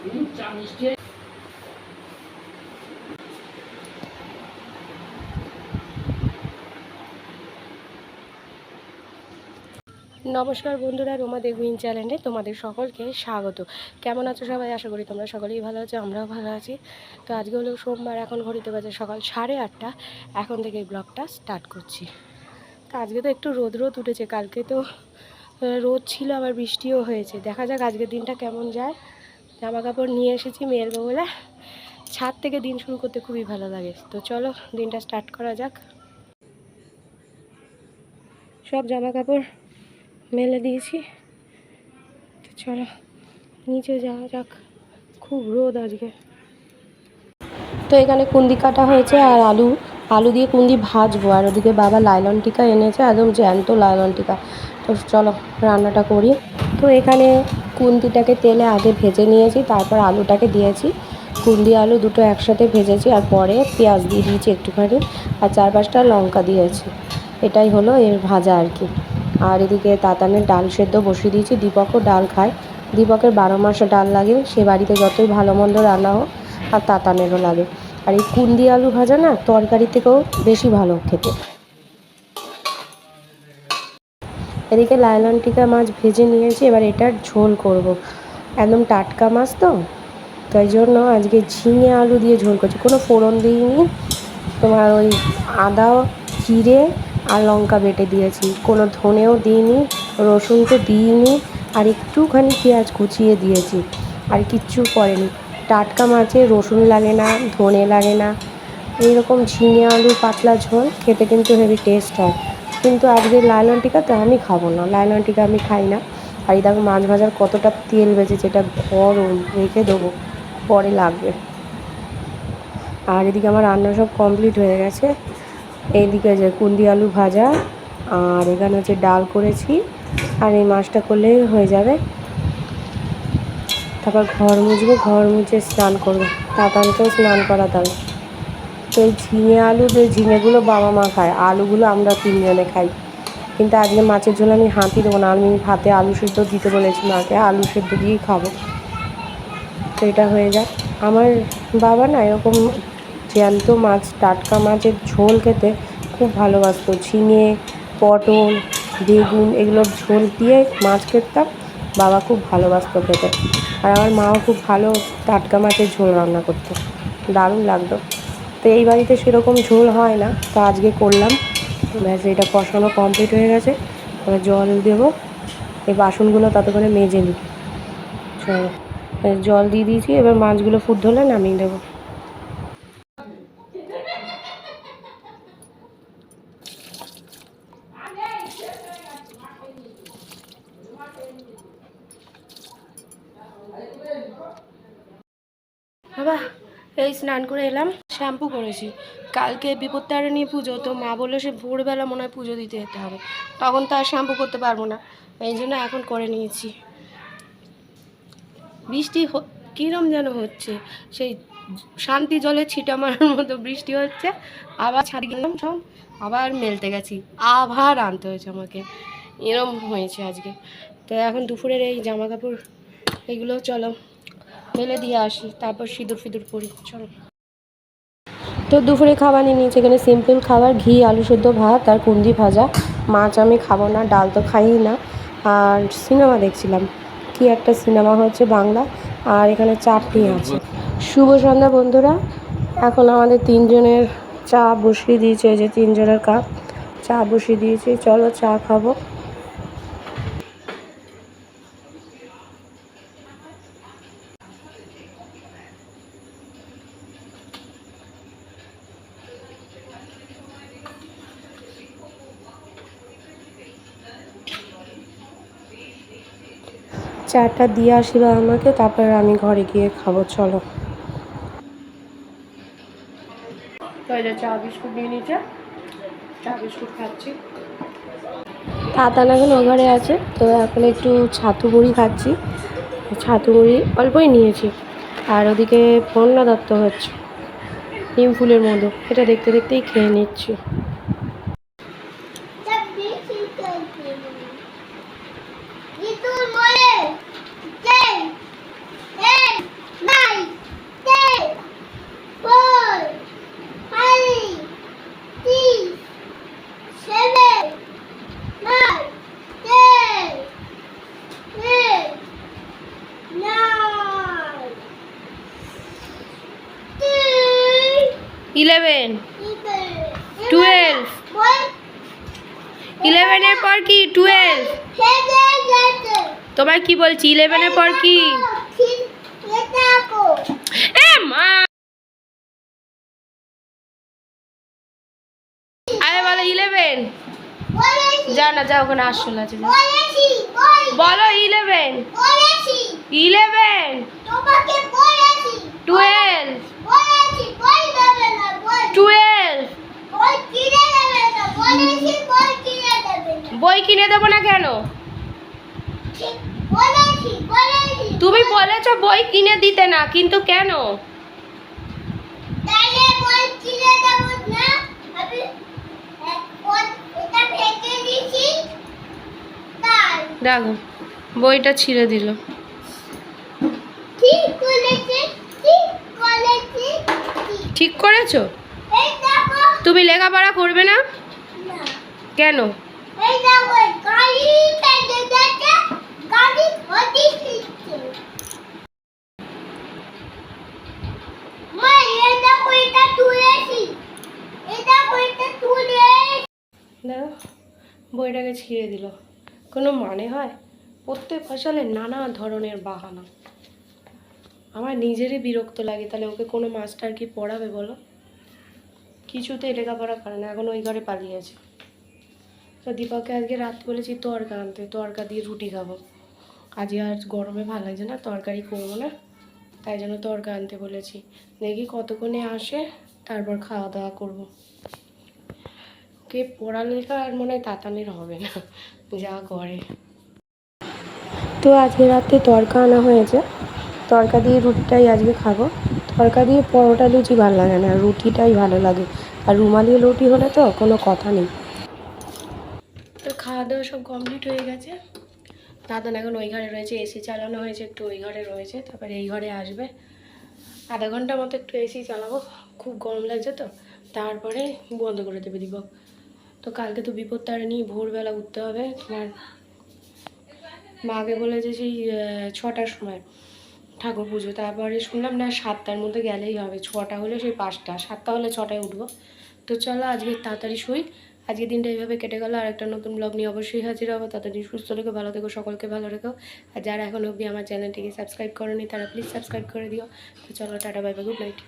নমস্কার বন্ধুরা, রোমা দেবুইন চ্যানেলে তোমাদের সকলকে স্বাগত। কেমন আছো সবাই? আশা করি তোমরা সকলেই ভালো আছো, আমরাও ভালো আছি। তো আজকে হলো সোমবার, এখন ঘড়িতে বাজে সকাল 8:30। এখন থেকে ব্লগটা স্টার্ট করছি। তো আজকে তো একটু রোদ উঠেছে, কালকে তো রোদ ছিল, আবার বৃষ্টিও হয়েছে। দেখা যাক আজকের দিনটা কেমন যায়। জামা কাপড় নিয়ে এসেছি মেলবো বলে। ছাদ থেকে দিন শুরু করতে খুবই ভালো লাগে। তো চলো দিনটা স্টার্ট করা যাক। সব জামা কাপড় মেলে দিয়েছি, তো চলো নিচে যাওয়া যাক। খুব রোদ আজকে। তো এখানে কুন্দি কাটা হয়েছে আর আলু দিয়ে কুন্দি ভাজবো। আর ওদিকে বাবা লাইলন টিকা এনেছে, একদম জ্যান্ত লাইলন টিকা। তো চলো রান্নাটা করি। তো এখানে কুন্দিটাকে তেলে আগে ভেজে নিয়েছি, তারপর আলুটাকে দিয়েছি। কুন্দি আলু দুটো একসাথে ভেজেছি, আর পরে পেঁয়াজ দিয়ে দিয়েছি একটুখানি, আর 4-5টা লঙ্কা দিয়েছি। এটাই হলো এর ভাজা আর কি। আর এদিকে তাতানের ডাল সেদ্ধ বসিয়ে দিয়েছি। দীপকও ডাল খায়, দীপকের 12 মাস ডাল লাগে। সে বাড়িতে যতই ভালো মন্দ রান্না হোক, আর তাতানেরও লাগে। আর এই কুন্দি আলু ভাজা না তরকারি থেকেও বেশি ভালো খেতে। এদিকে লাইলন টিকা মাছ ভেজে নিয়েছি, এবার এটার ঝোল করব। একদম টাটকা মাছ তো, তাই জন্য আজকে ঝিঙে আলু দিয়ে ঝোল করছি। কোনো ফোড়ন দিইনি, তোমার ওই আদা জিরে আর লঙ্কা বেটে দিয়েছি। কোনো ধনেও দিইনি, রসুন তো দিইনি, আর একটুখানি পেঁয়াজ কুচিয়ে দিয়েছি। আর কিচ্ছু পড়েনি। টাটকা মাছে রসুন লাগে না, ধনে লাগে না। এইরকম ঝিঙে আলু পাতলা ঝোল খেতে কিন্তু হেভি টেস্ট হয়। কিন্তু আজকে লাইলন টিকা তো আমি খাবো না, লাইলন টিকা আমি খাই না। আর এই দেখো মাছ ভাজার কতটা তেল বেঁচেছে, এটা গরম, রেখে দেবো, পরে লাগবে। আর এদিকে আমার রান্না সব কমপ্লিট হয়ে গেছে। এইদিকে যে কুন্দি আলু ভাজা, আর এখানে হচ্ছে ডাল করেছি, আর এই মাছটা করলেই হয়ে যাবে। তারপর ঘর মুছবো, ঘর মুছে স্নান করবো, তাতানকেও স্নান করাতে হবে। তো এই ঝিঙে আলু, যে ঝিঙেগুলো বাবা মা খায়, আলুগুলো আমরা 3 জনে খাই। কিন্তু আজকে মাছের ঝোল আমি হাঁটি দেবো না, আমি ভাতে আলু সেদ্ধ দিতে বলেছি মাকে, আলু সেদ্ধ দিয়েই খাবো। তো এটা হয়ে যাক। আমার বাবা না এরকম জ্যান্ত মাছ, টাটকা মাছের ঝোল খেতে খুব ভালোবাসতো। ঝিঙে, পটল, বেগুন এগুলোর ঝোল দিয়ে মাছ খেতাম, বাবা খুব ভালোবাসতো খেতে। আর আমার মাও খুব ভালো টাটকা মাছের ঝোল রান্না করতো, দারুণ লাগতো। তো এই বাড়িতে সেরকম ঝোল হয় না, তো আজকে করলাম। ব্যাস, এটা কষানো কমপ্লিট হয়ে গেছে। এবার জল দেবো, এই বাসনগুলো ততক্ষণে মেজে নিই। চলো জল দিয়ে দিয়েছি, এবার মাছগুলো ফুট ধরলে নামিয়ে দেবো। বাবা এই স্নান করে এলাম, শ্যাম্পু করেছি। কালকে বিপত্তারিণী পুজো, তো মা বললো সে ভোরবেলা মনে হয় পুজো দিতে যেতে হবে, তখন তো আর শ্যাম্পু করতে পারবো না, এই জন্য এখন করে নিয়েছি। বৃষ্টি কীরম যেন হচ্ছে, সেই শান্তি জলে ছিটা মারার মতো বৃষ্টি হচ্ছে। আবার ছাড়ি গেলাম সব, আবার মেলতে গেছি, আবার আনতে হয়েছে আমাকে, এরম হয়েছে আজকে। তো এখন দুপুরের এই জামা কাপড় এগুলো চলো মেলে দিয়ে আসি, তারপর সিঁদুর পরি। চলো। তো দুপুরে খাবার নিয়ে নিয়েছি, এখানে সিম্পল খাবার, ঘি আলু সেদ্ধ ভাত আর কুন্দি ভাজা। মাছ আমি খাবো না, ডাল তো খাই না। আর সিনেমা দেখছিলাম, কি একটা সিনেমা হচ্ছে বাংলা, আর এখানে চাটনি আছে। শুভ সন্ধ্যা বন্ধুরা। এখন আমাদের 3 জনের চা বসিয়ে দিয়েছে, এই যে 3 জনের কাপ চা বসিয়ে দিয়েছি, চলো চা খাবো। চাটা দিয়ে আসি বা আমাকে, তারপর আমি ঘরে গিয়ে খাবো। চলো। তো এই যে চা বিস্কুট নিয়ে নিচ্ছে, চা বিস্কুট খাচ্ছি। তাতান এখন ও ঘরে আছে, তো এখন একটু ছাতু মুড়ি খাচ্ছি। ছাতু মুড়ি অল্পই নিয়েছি। আর ওদিকে বন্যা দত্ত হচ্ছে নিম ফুলের মধু, এটা দেখতে দেখতেই খেয়ে নিচ্ছি। 11 12 11-এর পর কি 12 তোমার কি বলছি 11-এর পর কি এ মা আরে বলো 11 যা না যা ওখানে আসল আছে বলো 11 11 12 12 বই কিনে দেবো না কেন তুমি বলেছো বই কিনে দিতে না কিন্তু কেন দেখো বইটা ছিঁড়ে দিল ঠিক করেছো তুমি লেখাপড়া করবে না কেন বইটাকে ছিঁড়ে দিল কোনো মানে হয় প্রত্যেক ফসলে নানা ধরনের বাহানা আমার নিজেরই বিরক্ত লাগে তাহলে ওকে কোনো মাস্টার কি পড়াবে বলো কিছুতে লেখাপড়া করে না এখন ওই ঘরে পালিয়েছে তো দীপককে আজকে রাত বলেছি তরকা আনতে তরকা দিয়ে রুটি খাবো আজকে আর গরমে ভালো লাগছে না তরকারি করবো না তাই জন্য তরকা আনতে বলেছি দেখি কতক্ষণে আসে তারপর খাওয়া দাওয়া করবো কে পড়ালেখা আর মনে হয় তাতানের হবে না যা করে তো আজকে রাতে তরকা আনা হয়েছে তরকা দিয়ে রুটিটাই আজকে খাবো তরকা দিয়ে পরোটা লুচি ভালো লাগে না রুটিটাই ভালো লাগে আর রুমালি রুটি হলে তো কোনো কথা নেই তো খাওয়া দাওয়া সব কমপ্লিট হয়ে গেছে দাদান এখন ওই ঘরে রয়েছে এসি চালানো হয়েছে একটু ওই ঘরে রয়েছে তারপরে এই ঘরে আসবে আধা ঘন্টা মতো একটু এসি চালাবো খুব গরম লাগছে তো তারপরে বন্ধ করে দেবে দীপক তো কালকে তো বিপদ তারা নিয়ে ভোরবেলা উঠতে হবে তোমার মাকে বলেছে সেই 6টার সময় ঠাকুর পুজো তারপরে শুনলাম না 7টার মধ্যে গেলেই হবে 6টা হলে সেই 5টা 7টা হলে 6টায় উঠবো তো চলো আজকে তাড়াতাড়ি শুই আজকের দিনটা এইভাবে কেটে গেলো আর একটা নতুন ব্লগ নিয়ে অবশ্যই হাজির হবো ততদিন সুস্থ রেখো ভালো থেকো সকলকে ভালো রেখো আর যারা এখন অবধি আমার চ্যানেলটিকে সাবস্ক্রাইব করোনি তারা প্লিজ সাবস্ক্রাইব করে দিও তো চলো tata bye bye good night